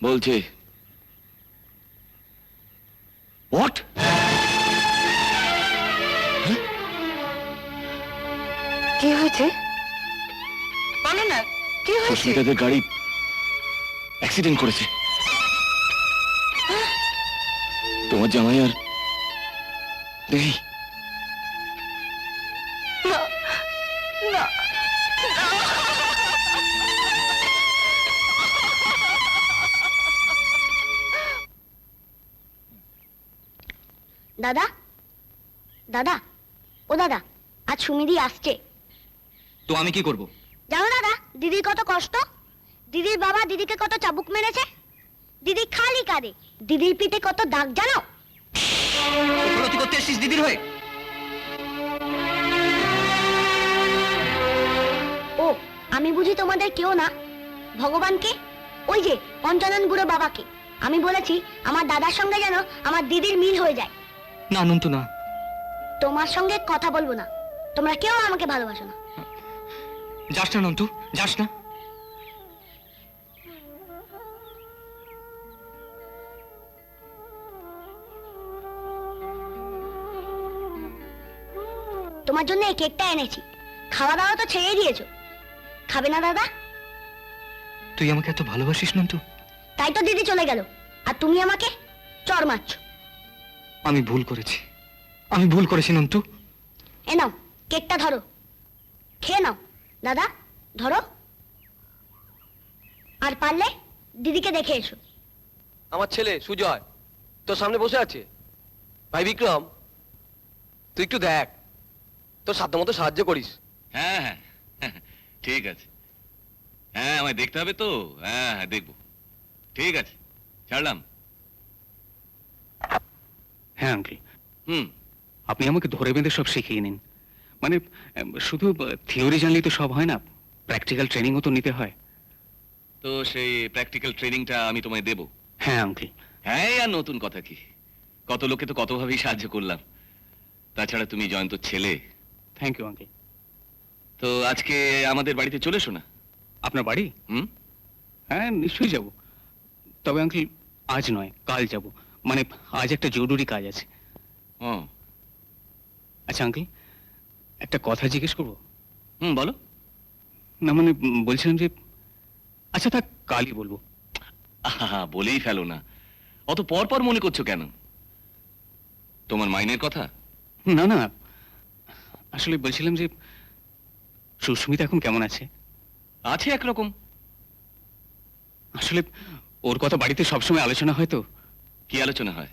বলছি। হোয়াট? কি হয়েছে বলো না, কি হয়েছে? সুস্মিতাদের গাড়ি অ্যাক্সিডেন্ট করেছে। তোমার জামাই আর নেই। না না দাদা, দাদা, ও দাদা, আজ সুমিদি আসছে। তো আমি কি করব? জানো দাদা, দিদির কত কষ্ট। দিদির বাবা দিদিকে কত চাবুক মেরেছে। দিদি খালি কাঁদে। দিদির পিঠে কত দাগ জানো? উপলব্ধি করতে এসেছিস দিদির হয়ে? ও, আমি বুঝি তোমাদের কেউ না? ভগবানকে, ওই যে পঞ্চানন বুড়ো বাবাকে আমি বলেছি আমার দাদার সঙ্গে যেন আমার দিদির মিল হয়ে যায়। না নন্তু না, তোমার সঙ্গে কথা বলবো না। তোমরা কেউ আমাকে ভালোবাসো না। যাস না নন্তু, যাস না। তোমার জন্য এই কেকটা এনেছি। খাওয়া দাওয়া তো ছেড়ে দিয়েছো, খাবে না দাদা? তুই আমাকে এত ভালোবাসিস নন্তু? তাই তো দিদি চলে গেল, আর তুমি আমাকে চড় মারছো। আমি ভুল করেছি, আমি ভুল করেছি নন্তু। এ নাও কেকটা, ধরো, খেয়ে নাও দাদা, ধরো। আর পারলে দিদিকে দেখে এসো। আমার ছেলে সুজয় তোর সামনে বসে আছে। ভাই বিক্রম, তুই একটু দেখ, তোর সাধ্যমতো সাহায্য করিস। হ্যাঁ হ্যাঁ, ঠিক আছে। হ্যাঁ, আমায় দেখতে হবে তো। হ্যাঁ হ্যাঁ, দেখবো। ঠিক আছে, ছাড়লাম। হ্যাঁ আঙ্কেল, হুম। আপনি আমাকে ধরে বেঁধে সব শিখিয়ে নিন। মানে শুধু থিওরি জানলেই তো সব হয় না, প্র্যাকটিক্যাল ট্রেনিংও তো নিতে হয়। তো সেই প্র্যাকটিক্যাল ট্রেনিংটা আমি তোমায় দেবো। হ্যাঁ আঙ্কেল। হ্যাঁ, আর নতুন কথা কি, কত লোকে তো কতভাবেই সাহায্য করলাম। তাছাড়া তুমি জয়ন্তর ছেলে। Thank you uncle. তো আজকে আমাদের বাড়িতে চলে এসো না। আপনার বাড়ি? হুম। হ্যাঁ নিশ্চয়ই যাব, তবে আঙ্কেল আজ নয়, কাল যাব। মানে আজ একটা জরুরি কাজ আছে। ও, আচ্ছা আঙ্কেল, একটা কথা জিজ্ঞেস করবো? হুম, বলো। না মানে বলছিলাম যে, আচ্ছা থাক, কালই বলবো। আহা, বলেই ফেলো না, অত পর পর মনে করছো কেন? তোমার মাইনের কথা? না না, আসলে বলছিলাম যে সুস্মিতা এখন কেমন আছে? আছে একরকম। আসলে ওর কথা বাড়িতে সবসময় আলোচনা হয় তো। কি আলোচনা হয়?